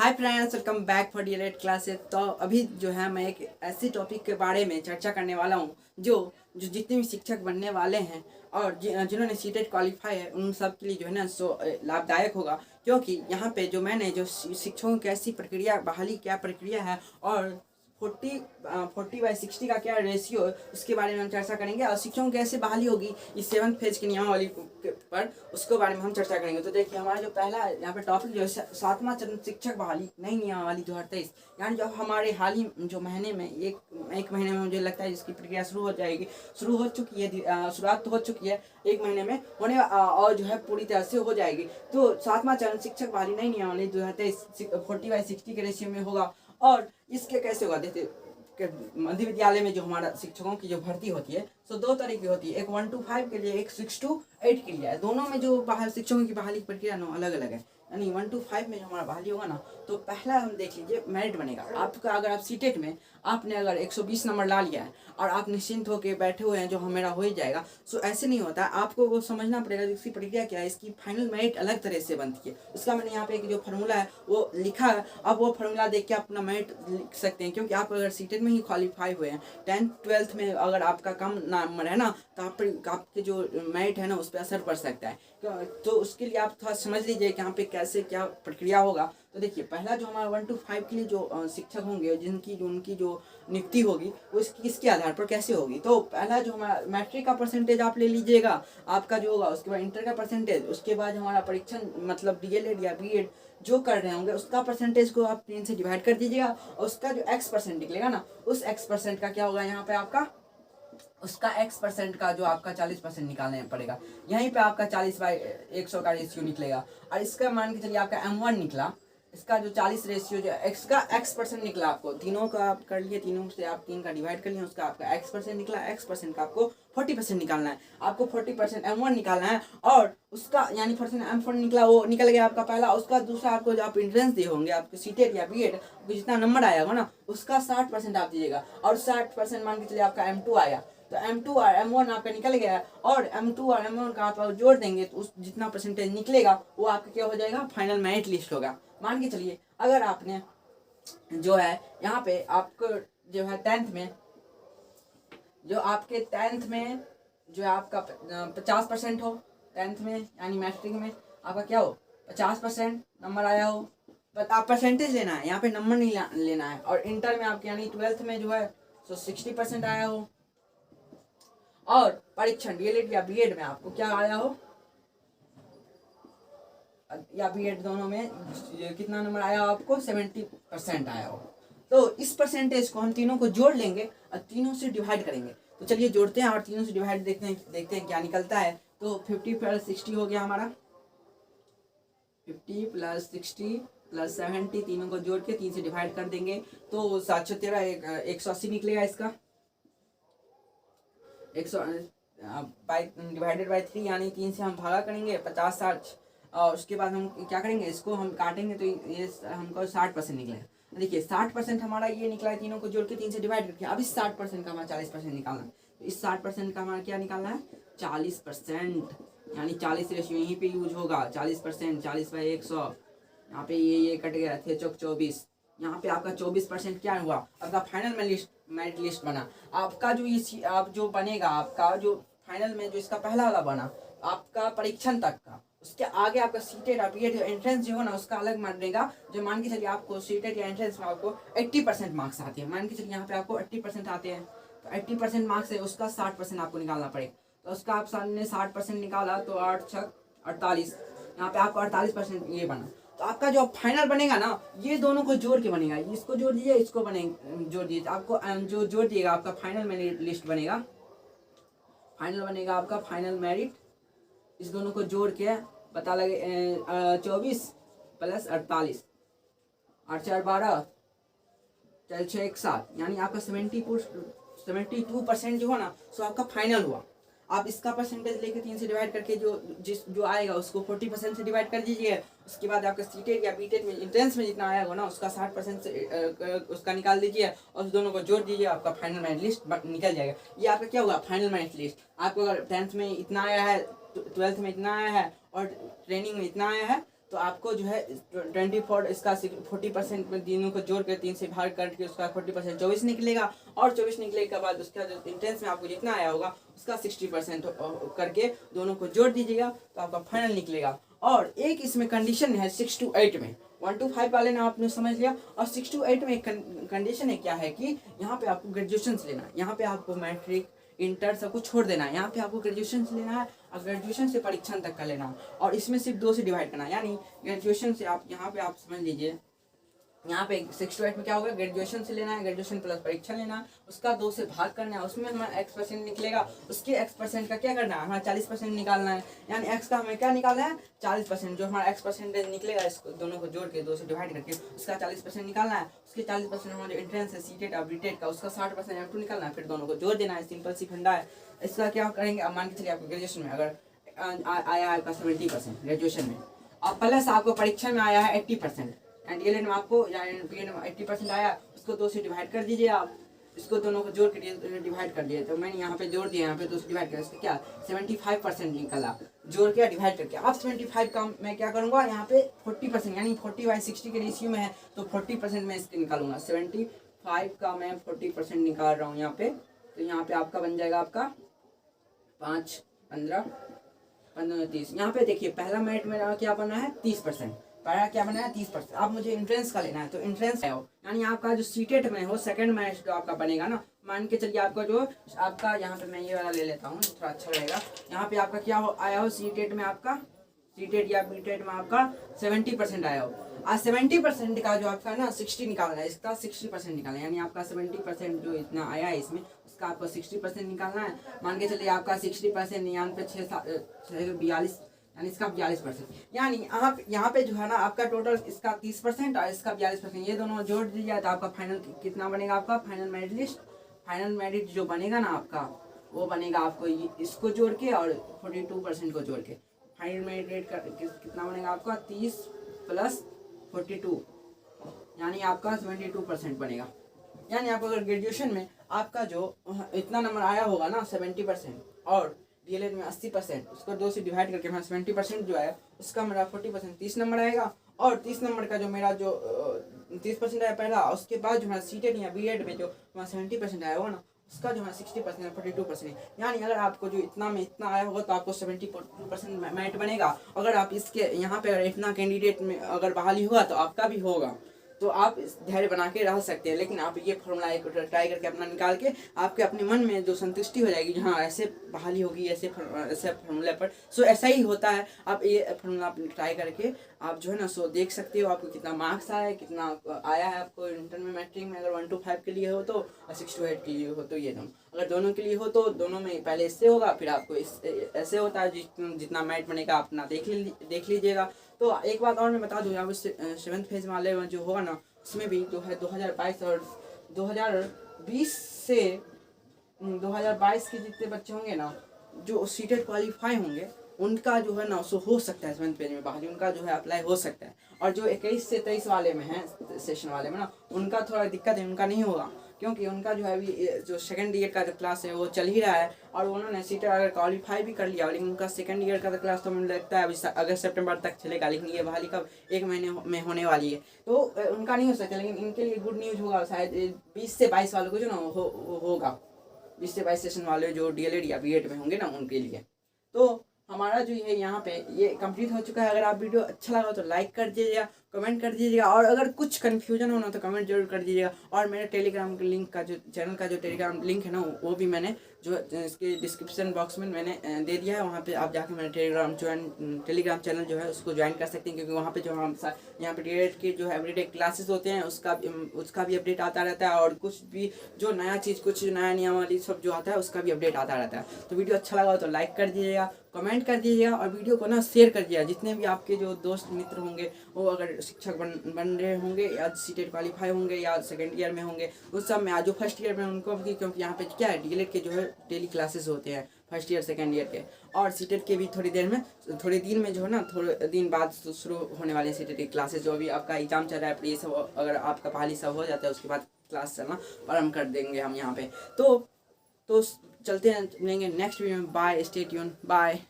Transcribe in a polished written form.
Hi friends, welcome back for DElEd classes. तो अभी जो है मैं एक ऐसी टॉपिक के बारे में चर्चा करने वाला हूँ जो जो जितने भी शिक्षक बनने वाले हैं और जिन्होंने सीटेट क्वालिफाई है उन सब के लिए जो है ना सो लाभदायक होगा। क्योंकि यहाँ पे जो मैंने जो शिक्षकों की कैसी प्रक्रिया बहाली क्या प्रक्रिया है और 40/60 का क्या रेशियो उसके बारे में हम चर्चा करेंगे और शिक्षकों कैसे बहाली होगी इस 7th फेज की नियमावली पर उसके बारे में हम चर्चा करेंगे। तो देखिए हमारा जो पहला यहाँ पे टॉपिक जो है 7वां चरण शिक्षक बहाली नई नियमावली 2023, यानी जो हमारे हाल ही जो महीने में एक महीने में मुझे लगता है इसकी प्रक्रिया शुरू हो जाएगी। शुरू हो चुकी है, शुरुआत तो हो चुकी है, एक महीने में होने और जो है पूरी तरह से हो जाएगी। तो 7वां चरण शिक्षक बहाली नई नियमावली 2023 40/60 के रेशियो में होगा। और इसके कैसे होगा, देखते मध्य विद्यालय में जो हमारा शिक्षकों की जो भर्ती होती है सो दो तरह की होती है, एक 1 to 5 के लिए, एक 6 to 8 के लिए है। दोनों में जो शिक्षकों की बहाली प्रक्रिया ना अलग अलग है। यानी 1 to 5 में जो हमारा बहाली होगा ना, तो पहला हम देख लीजिए मेरिट बनेगा आपका। अगर आप सीटेट में आपने अगर 120 नंबर ला लिया है और आप निश्चिंत होकर बैठे हुए हैं जो हमेरा हो ही जाएगा, सो ऐसे नहीं होता है। आपको वो समझना पड़ेगा इसकी प्रक्रिया क्या है। इसकी फाइनल मेरिट अलग तरह से बनती है। उसका मैंने यहाँ पे एक जो फार्मूला है वो लिखा है। अब वो फार्मूला देख के अपना मेरिट लिख सकते हैं, क्योंकि आप अगर सीटेट में ही क्वालिफाई हुए हैं, 10th 12th में अगर आपका कम नंबर है ना, तो आपके जो मेरिट है ना उस पर असर पड़ सकता है। तो उसके लिए आप थोड़ा समझ लीजिए कि यहाँ पे कैसे क्या प्रक्रिया होगा। तो देखिए पहला जो हमारा 1 to 5 के लिए जो शिक्षक होंगे उनकी जो नियुक्ति होगी वो किसके आधार पर कैसे होगी। तो पहला जो हमारा मैट्रिक का परसेंटेज आप ले लीजिएगा आपका जो होगा, उसके बाद इंटर का परसेंटेज, उसके बाद हमारा परीक्षण मतलब डीएलएड या बीएड जो कर रहे होंगे उसका परसेंटेज को आप 3 से डिवाइड कर दीजिएगा और उसका जो x% निकलेगा ना, उस x% का क्या होगा यहाँ पे आपका, उसका x% का जो आपका 40% निकालना पड़ेगा। यहीं पे आपका 40/100 का रेशियो निकलेगा। और इसका मान के चलिए आपका M1 निकला, इसका जो 40 रेशियो जो x% निकला, आपको तीनों का आप कर लिए, तीनों से आप 3 का डिवाइड कर लिए, उसका आपका x% निकला। x% का आपको 40% निकालना है। आपको 40% M1 निकालना है और उसका यानी परसेंट M4 निकला, वो निकल गया आपका पहला। उसका दूसरा आपको जो आप एंट्रेंस दिए होंगे आपके सीटेट या बीएड जितना नंबर आया होगा ना, उसका 60% आप दीजिएगा और 60% मान के चलिए आपका M2 आया। तो M2 और M1 आपका निकल गया है और M2 और M1 का आप जोड़ देंगे तो उस जितना परसेंटेज निकलेगा वो आपका क्या हो जाएगा, फाइनल मेरिट लिस्ट होगा। मान के चलिए अगर आपने जो है यहाँ पे आपको जो है 10th में जो आपके 10th में जो है आपका 50% हो, 10th में यानी मैट्रिक में आपका क्या हो 50% नंबर आया हो, बट आप परसेंटेज लेना है, यहाँ पे नंबर नहीं लेना है। और इंटर में आपके यानी 12th में जो है सो 60% आया हो और परीक्षण डीएलएड या बीएड में आपको क्या आया हो या बीएड दोनों में कितना नंबर आया हो, आपको 70% आया हो। तो इस परसेंटेज को हम तीनों को जोड़ लेंगे और तीनों से डिवाइड करेंगे। तो चलिए जोड़ते हैं और तीनों से डिवाइड देखते हैं क्या निकलता है। तो 50+60 हो गया हमारा, 50+60+70 तीनों को जोड़ के 3 से डिवाइड कर देंगे तो 713 180 निकलेगा। इसका 100 डिवाइडेड बाई 3 यानी 3 से हम भागा करेंगे 50-60 और उसके बाद हम क्या करेंगे, इसको हम काटेंगे तो ये हमको 60% निकलेगा। देखिए 60% हमारा ये निकला है, तीनों को जोड़ के 3 से डिवाइड करके। अब इस 60% का हमारा 40% निकालना है। तो इस 60% का हमारा क्या निकालना है, 40%, यानी 40 रेशियो यहीं पे यूज होगा। 40% 40/100, यहाँ पे ये कट गया थे 24, यहाँ पे आपका 24% क्या हुआ, आपका फाइनल मेरिट लिस्ट बना। आपका जो ये आप जो बनेगा, आपका जो फाइनल में जो इसका पहला वाला बना आपका परीक्षण तक का, उसके आगे आपका सीटेट या बीएड एंट्रेंस जो हो ना उसका अलग बनेगा। जो मान के चलिए आपको सीटेट या एंट्रेंस में आपको 80% मार्क्स आते हैं, मान के चलिए यहाँ पे आपको 80% आते हैं, तो 80% मार्क्स है उसका 60% आपको निकालना पड़ेगा। तो उसका आप सामने 60% निकाला तो 8×6 48, यहाँ पे आपको 48% ये बना। तो आपका जो फाइनल बनेगा ना, ये दोनों को जोड़ के बनेगा, इसको जोड़ दीजिए इसको जोड़ दीजिए, आपको जो जोड़ दिएगा आपका फाइनल मेरिट लिस्ट बनेगा। फाइनल बनेगा आपका फाइनल मेरिट, इस दोनों को जोड़ के पता लगे 24+48, 8×4 12, 4×6 7, यानी आपका 72% जो हो ना सो आपका फाइनल हुआ। आप इसका परसेंटेज लेके 3 से डिवाइड करके जो आएगा उसको 40% से डिवाइड कर दीजिए। उसके बाद आपका सीटेट या बीटेट में एंट्रेंस में जितना आया हो ना उसका 60% से उसका निकाल दीजिए और उस दोनों को जोड़ दीजिए, आपका फाइनल मेरिट लिस्ट निकल जाएगा। ये आपका क्या हुआ, फाइनल मेरिट लिस्ट। आपको अगर 10th में इतना आया है, 12th में इतना आया है और ट्रेनिंग में इतना आया है, तो आपको जो है 24 इसका 40% में तीनों को जोड़ के 3 से भाग करके उसका 40% 24 निकलेगा, और 24 निकलने के बाद उसका जो इंट्रेंस में आपको जितना आया होगा उसका 60% करके दोनों को जोड़ दीजिएगा तो आपका फाइनल निकलेगा। और एक इसमें कंडीशन है 6 to 8 में, 1 to 5 वाले ने आपने समझ लिया, और 6 to 8 में एक कंडीशन है क्या है कि यहाँ पे आपको ग्रेजुएशन से लेना है, यहाँ पे आपको मैट्रिक इंटर सब कुछ छोड़ देना है, यहाँ पे आपको ग्रेजुएशन से लेना है और ग्रेजुएशन से परीक्षण तक का लेना है, और इसमें सिर्फ 2 से डिवाइड करना है। यानी ग्रेजुएशन से आप यहाँ पे आप समझ लीजिए, यहाँ पे 6 to 8 में क्या होगा, ग्रेजुएशन से लेना है, ग्रेजुएशन प्लस परीक्षा लेना है, उसका 2 से भाग करना है, उसमें हमारा x% निकलेगा, उसके x% का क्या करना है, हमारा 40% निकालना है। यानी x का हमें क्या निकालना है, 40%, जो हमारा x% निकलेगा इसको दोनों को जोड़ के 2 से डिवाइड करके उसका 40% निकालना है। उसके 40% हमारा एंट्रेंस है सीटेट और बीटेट का, उसका 60% M2 निकालना है, फिर दोनों को जोड़ देना है। सिंपल सी फंडा है। इसका क्या करेंगे, अब मान के चलिए आपको ग्रेजुएशन में अगर आया आपका 70% ग्रेजुएशन में, और प्लस आपको परीक्षा में आया है 80%, एंड डीएलएड में आपको या बीएड में 80% आया, उसको 2 से डिवाइड कर दीजिए आप, इसको दोनों को जोड़ के डिवाइड कर दिए, तो मैंने यहाँ पे जोड़ दिया, यहाँ पे 2 से डिवाइड कर, इसका क्या 75% निकला, जोड़ के डिवाइड करके। अब 75 का मैं क्या करूँगा, यहाँ पे 40% यानी 40/60 के रेशियो में है, तो 40% मैं इसके निकालूंगा। 75 का मैं 40% निकाल रहा हूँ यहाँ पे, तो यहाँ पे आपका बन जाएगा आपका 5, 15, 15, 30। यहाँ पे देखिए पहला मेरिट मेरा क्या बना है 30%, पहला क्या बना है 30%। अब मुझे इंट्रेंस का लेना है, तो इंट्रेंस है यानी आपका जो सीटेट में हो सेकंड मेरिट जो आपका बनेगा ना, मान के चलिए आपका जो आपका यहाँ पे मैं ये वाला ले लेता हूँ थोड़ा अच्छा रहेगा। यहाँ पे आपका क्या हो आया हो सीटेट में, आपका सीटेट या बीटेट में आपका 70% आया हो। आज 70% का जो आपका ना 60 निकालना है, इसका 60% निकालना है, यानी आपका 70% जो इतना आया है इसमें उसका आपको 60% निकालना है। मान के चलिए आपका 60% यहाँ पे 42 यानी इसका 42%, यानी आप यहाँ पे जो है ना आपका टोटल इसका 30% और इसका 42%, ये दोनों जोड़ दीजिए तो आपका फाइनल कितना बनेगा, आपका final merit list, final merit जो बनेगा ना आपका वो बनेगा आपको इसको जोड़ के और 42% को जोड़ के फाइनल मेरिट कितना बनेगा आपका 30 + 42 यानी आपका 72% बनेगा। यानी आप अगर ग्रेजुएशन में आपका जो इतना नंबर आया होगा ना 70% और डीएलएड में 80%, उसको 2 से डिवाइड करके मेरा 70% जो आया उसका मेरा 40% 30 नंबर आएगा, और 30 नंबर का जो मेरा जो 30% आया पहला, उसके बाद जो मेरा सीटेट या बीएड में जो मेरा 70% आया होगा ना उसका जो है 60% 42%। यानी अगर आपको जो इतना में इतना आया होगा तो आपको 72% मेरिट बनेगा। अगर आप इसके यहाँ पे अगर इतना कैंडिडेट में अगर बहाली हुआ तो आपका भी होगा, तो आप धैर्य बना के रह सकते हैं। लेकिन आप ये फॉर्मूला एक ट्राई करके अपना निकाल के आपके अपने मन में जो संतुष्टि हो जाएगी, हाँ ऐसे बहाली होगी ऐसे फॉर्मूले पर, सो ऐसा ही होता है। आप ये फॉर्मूला आप ट्राई करके आप जो है ना सो देख सकते हो आपको कितना मार्क्स आया है, कितना आया है आपको इंटर में मैट्रिक में, अगर 1 to 5 के लिए हो तो, और 6 to 8 के लिए हो तो, ये अगर दोनों के लिए हो तो दोनों में पहले इससे होगा फिर आपको ऐसे होता है। जितना मेरिट बनेगा अपना देख लीजिएगा। तो एक बात और मैं बता दूँ, यहाँ 7th फेज वाले में जो होगा ना उसमें भी जो है 2022 और 2020 से 2022 के जितने बच्चे होंगे ना जो सीटेट क्वालिफाई होंगे उनका जो है ना सो हो सकता है 7th पेज में बहाली, उनका जो है अप्लाई हो सकता है। और जो 21 से 23 वाले में है सेशन वाले में ना उनका थोड़ा दिक्कत है, उनका नहीं होगा क्योंकि उनका जो है अभी जो सेकंड ईयर का जो क्लास है वो चल ही रहा है, और उन्होंने सीटेट अगर क्वालिफाई भी कर लिया, लेकिन उनका सेकंड ईयर का क्लास तो मुझे लगता है अभी अगस्त सितंबर तक चलेगा, लेकिन ये बहाली कब 1 महीने में होने वाली है तो उनका नहीं हो सकता। लेकिन इनके लिए गुड न्यूज़ होगा, शायद 20 से 22 वालों को जो ना होगा 20 से 22 सेशन वाले जो डीएलएड या बीएड में होंगे ना उनके लिए। तो हमारा जो है यहाँ पे ये कंप्लीट हो चुका है। अगर आप वीडियो अच्छा लगा तो लाइक कर दीजिएगा, कमेंट कर दीजिएगा, और अगर कुछ कन्फ्यूजन होना तो कमेंट जरूर कर दीजिएगा। और मेरे टेलीग्राम के लिंक का जो चैनल का जो टेलीग्राम लिंक है ना वो भी मैंने जो इसके डिस्क्रिप्शन बॉक्स में मैंने दे दिया है, वहाँ पे आप जाकर मेरा टेलीग्राम चैनल जो है उसको ज्वाइन कर सकते हैं, क्योंकि वहाँ पे जो हम यहाँ पे डीएलएड के जो है एवरीडे क्लासेस होते हैं उसका भी अपडेट आता रहता है, और कुछ भी जो नया चीज़ कुछ नया नियमावली सब जो आता है उसका भी अपडेट आता रहता है। तो वीडियो अच्छा लगा तो लाइक कर दीजिएगा, कमेंट कर दीजिएगा, और वीडियो को ना शेयर कर दीजिएगा। जितने भी आपके जो दोस्त मित्र होंगे वो अगर शिक्षक बन रहे होंगे या सीटेट क्वालिफाई होंगे या सेकंड ईयर में होंगे उस सब में, आज जो फर्स्ट ईयर में उनको भी, क्योंकि यहाँ पे क्या है डीएलएड के जो है डेली क्लासेस होते हैं फर्स्ट ईयर सेकंड ईयर के, और सीटेट के भी थोड़ी दिन में जो है ना थोड़े दिन बाद शुरू होने वाले सीटेट की क्लासेस। जो अभी आपका एग्जाम चल रहा है ये सब अगर आपका बहाली सब हो जाता है उसके बाद क्लास चलना प्रारंभ कर देंगे हम यहाँ पे। तो चलते हैं, मिलेंगे नेक्स्ट वीडियो में। Bye, stay tune, bye.